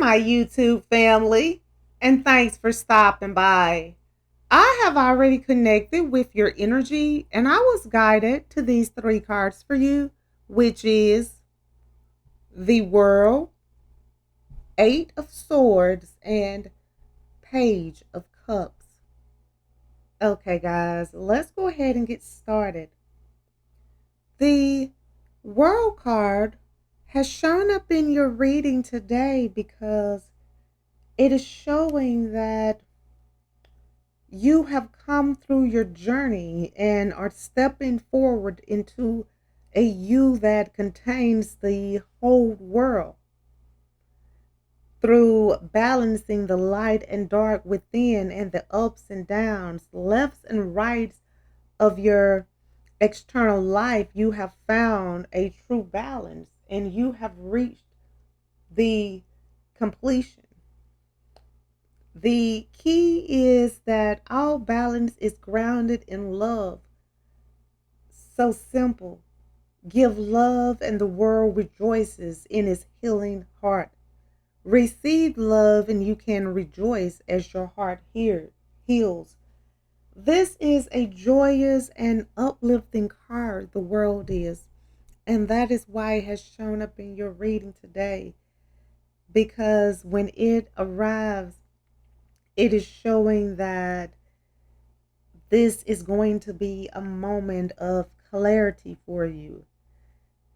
my YouTube family, and thanks for stopping by. I have already connected with your energy, and I was guided to these three cards for you, which is the World, Eight of Swords, and Page of Cups. Okay, guys, let's go ahead and get started. The World card has shown up in your reading today because it is showing that you have come through your journey and are stepping forward into a you that contains the whole world through balancing the light and dark within and the ups and downs, lefts and rights of your external life. You have found a true balance and you have reached the completion. The key is that all balance is grounded in love. So simple. Give love and the world rejoices in its healing heart. Receive love and you can rejoice as your heart heals. This is a joyous and uplifting card, the world is. And that is why it has shown up in your reading today. Because when it arrives, it is showing that this is going to be a moment of clarity for you.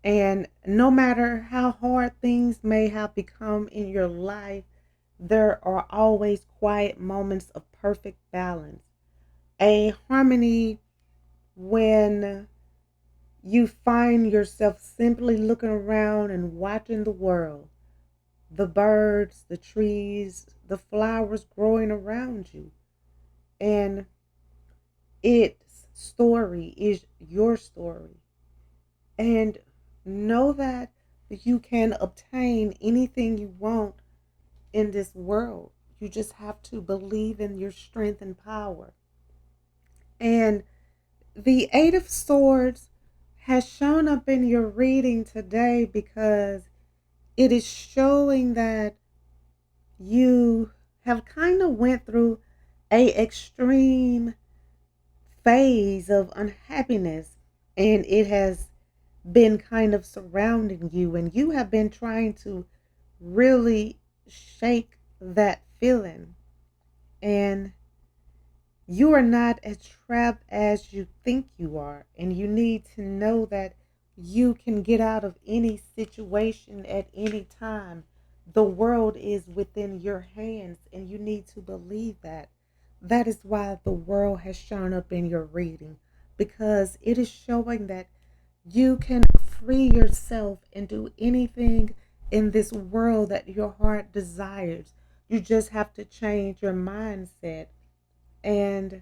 And no matter how hard things may have become in your life, there are always quiet moments of perfect balance. A harmony when you find yourself simply looking around and watching the world, the birds, the trees, the flowers growing around you. And its story is your story. And know that you can obtain anything you want in this world. You just have to believe in your strength and power. And the Eight of Swords has shown up in your reading today because it is showing that you have kind of went through a extreme phase of unhappiness, and it has been kind of surrounding you, and you have been trying to really shake that feeling. And you are not as trapped as you think you are, and you need to know that you can get out of any situation at any time. The world is within your hands, and you need to believe that. That is why the world has shown up in your reading, because it is showing that you can free yourself and do anything in this world that your heart desires. You just have to change your mindset and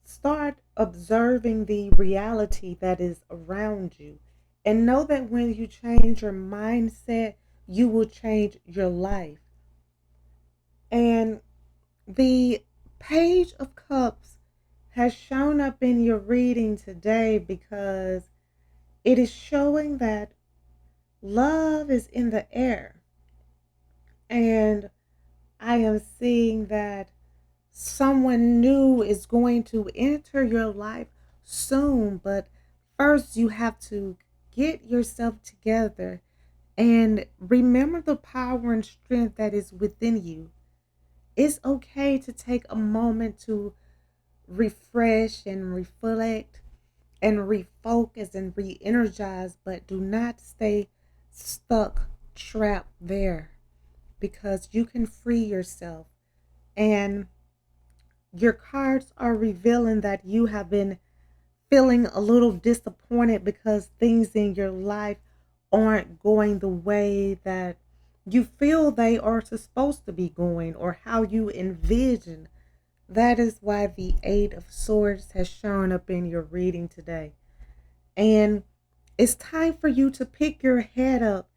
start observing the reality that is around you. And know that when you change your mindset, you will change your life. And the Page of Cups has shown up in your reading today because it is showing that love is in the air. And I am seeing that someone new is going to enter your life soon, but first you have to get yourself together and remember the power and strength that is within you. It's okay to take a moment to refresh and reflect and refocus and re energize, but do not stay stuck, trapped there, because you can free yourself. And your cards are revealing that you have been feeling a little disappointed because things in your life aren't going the way that you feel they are supposed to be going or how you envision. That is why the Eight of Swords has shown up in your reading today. And it's time for you to pick your head up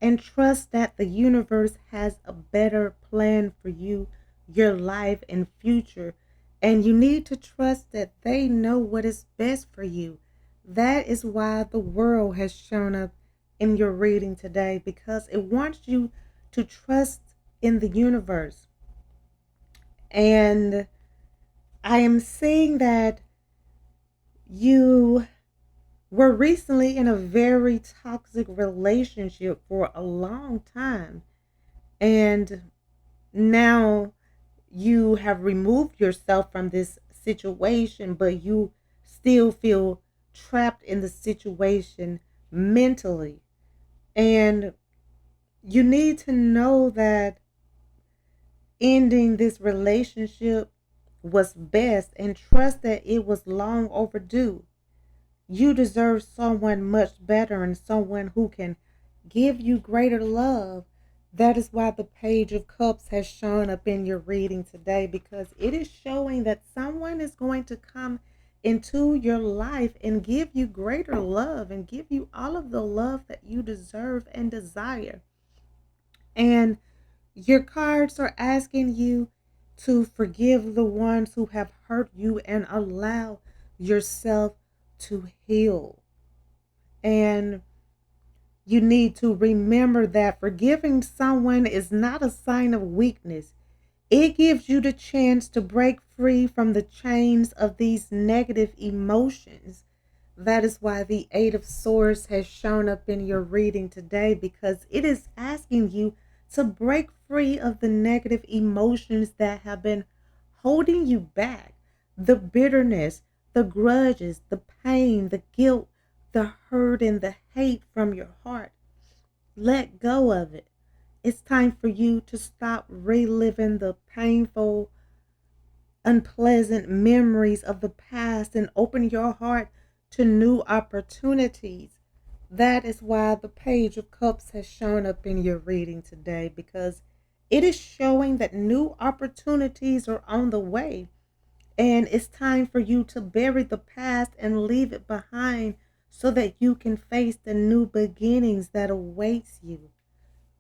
and trust that the universe has a better plan for you, your life, and future. And you need to trust that they know what is best for you. That is why the world has shown up in your reading today, because it wants you to trust in the universe. And I am seeing that you were recently in a very toxic relationship for a long time. And now you have removed yourself from this situation, but you still feel trapped in the situation mentally. And you need to know that ending this relationship was best and trust that it was long overdue. You deserve someone much better and someone who can give you greater love. That is why the Page of Cups has shown up in your reading today, because it is showing that someone is going to come into your life and give you greater love and give you all of the love that you deserve and desire. And your cards are asking you to forgive the ones who have hurt you and allow yourself to heal. And you need to remember that forgiving someone is not a sign of weakness. It gives you the chance to break free from the chains of these negative emotions. That is why the Eight of Swords has shown up in your reading today, because it is asking you to break free of the negative emotions that have been holding you back. The bitterness, the grudges, the pain, the guilt, the hurt, and the hate from your heart. Let go of it. It's time for you to stop reliving the painful, unpleasant memories of the past and open your heart to new opportunities. That is why the Page of Cups has shown up in your reading today, because it is showing that new opportunities are on the way. And it's time for you to bury the past and leave it behind so that you can face the new beginnings that awaits you.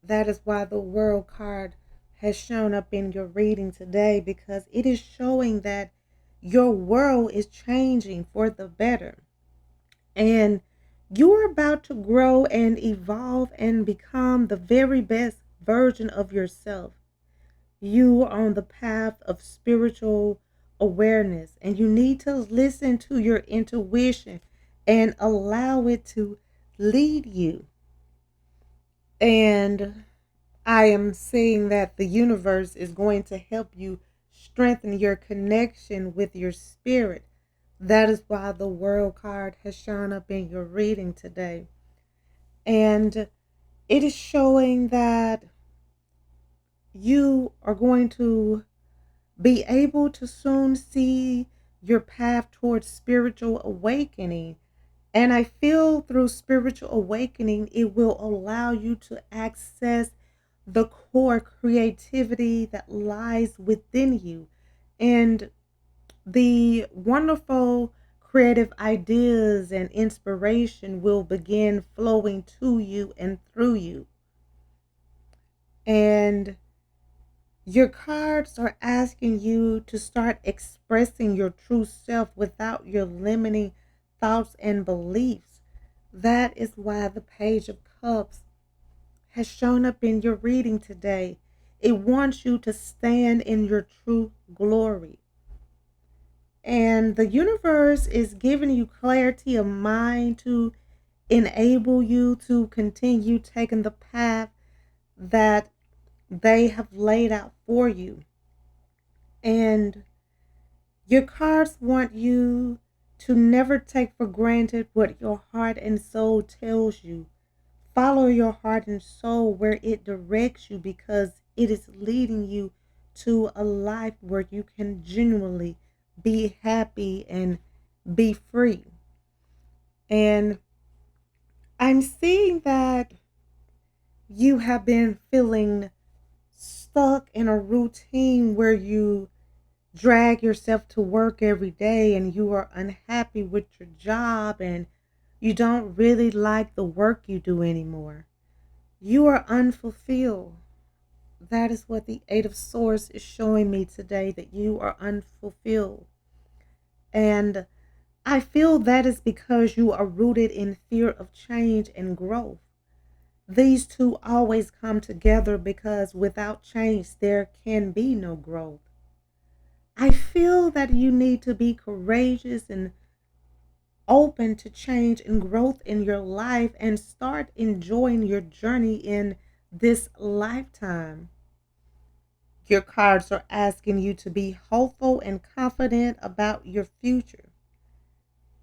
That is why the World card has shown up in your reading today, because it is showing that your world is changing for the better. And you're about to grow and evolve and become the very best version of yourself. You are on the path of spiritual awareness, and you need to listen to your intuition and allow it to lead you. And I am saying that the universe is going to help you strengthen your connection with your spirit. That is why the World card has shown up in your reading today. And it is showing that you are going to be able to soon see your path towards spiritual awakening. And I feel through spiritual awakening, it will allow you to access the core creativity that lies within you. And the wonderful creative ideas and inspiration will begin flowing to you and through you. And your cards are asking you to start expressing your true self without your limiting thoughts and beliefs. That is why the Page of Cups has shown up in your reading today. It wants you to stand in your true glory. And the universe is giving you clarity of mind to enable you to continue taking the path that they have laid out for you. And your cards want you to never take for granted what your heart and soul tells you. Follow your heart and soul where it directs you, because it is leading you to a life where you can genuinely be happy and be free. And I'm seeing that you have been feeling stuck in a routine where you drag yourself to work every day and you are unhappy with your job and you don't really like the work you do anymore. You are unfulfilled. That is what the Eight of Swords is showing me today, that you are unfulfilled. And I feel that is because you are rooted in fear of change and growth. These two always come together because without change, there can be no growth. I feel that you need to be courageous and open to change and growth in your life and start enjoying your journey in this lifetime. Your cards are asking you to be hopeful and confident about your future.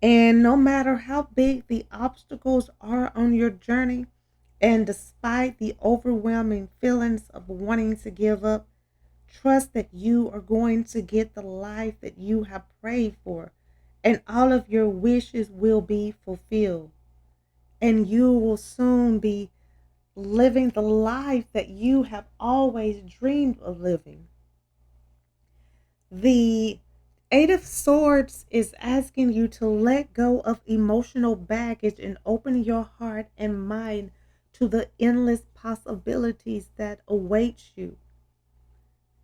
And no matter how big the obstacles are on your journey, and despite the overwhelming feelings of wanting to give up, trust that you are going to get the life that you have prayed for, and all of your wishes will be fulfilled. And you will soon be living the life that you have always dreamed of living. The Eight of Swords is asking you to let go of emotional baggage and open your heart and mind to the endless possibilities that await you.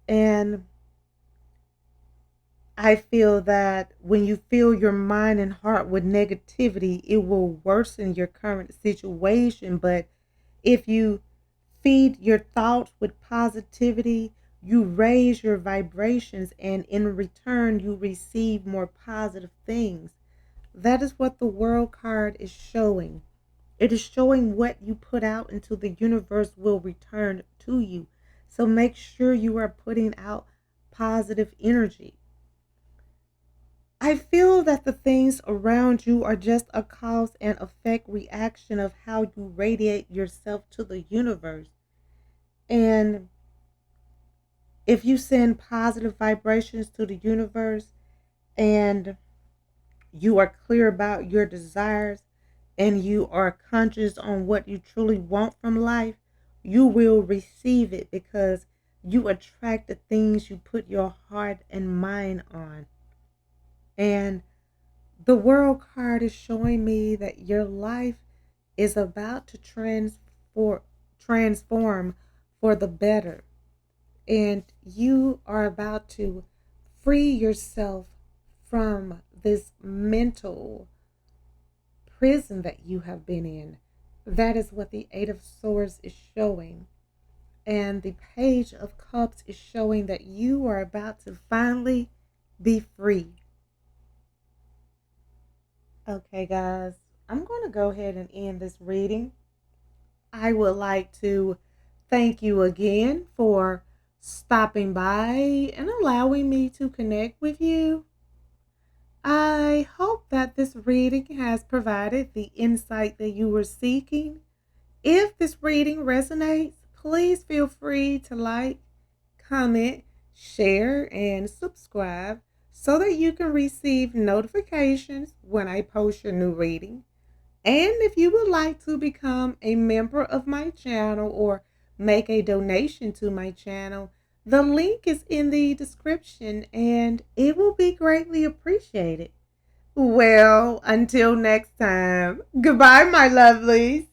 And I feel that when you fill your mind and heart with negativity, it will worsen your current situation. But if you feed your thoughts with positivity, you raise your vibrations, and in return, you receive more positive things. That is what the World card is showing. It is showing what you put out into the universe will return to you. So make sure you are putting out positive energy. I feel that the things around you are just a cause and effect reaction of how you radiate yourself to the universe. And if you send positive vibrations to the universe and you are clear about your desires and you are conscious on what you truly want from life, you will receive it because you attract the things you put your heart and mind on. And the World card is showing me that your life is about to transform for the better. And you are about to free yourself from this mental prison that you have been in. That is what the Eight of Swords is showing. And the Page of Cups is showing that you are about to finally be free. Okay, guys, I'm going to go ahead and end this reading. I would like to thank you again for stopping by and allowing me to connect with you. I hope that this reading has provided the insight that you were seeking. If this reading resonates, please feel free to like, comment, share, and subscribe so that you can receive notifications when I post your new reading. And if you would like to become a member of my channel or make a donation to my channel, the link is in the description and it will be greatly appreciated. Well, until next time, goodbye, my lovelies.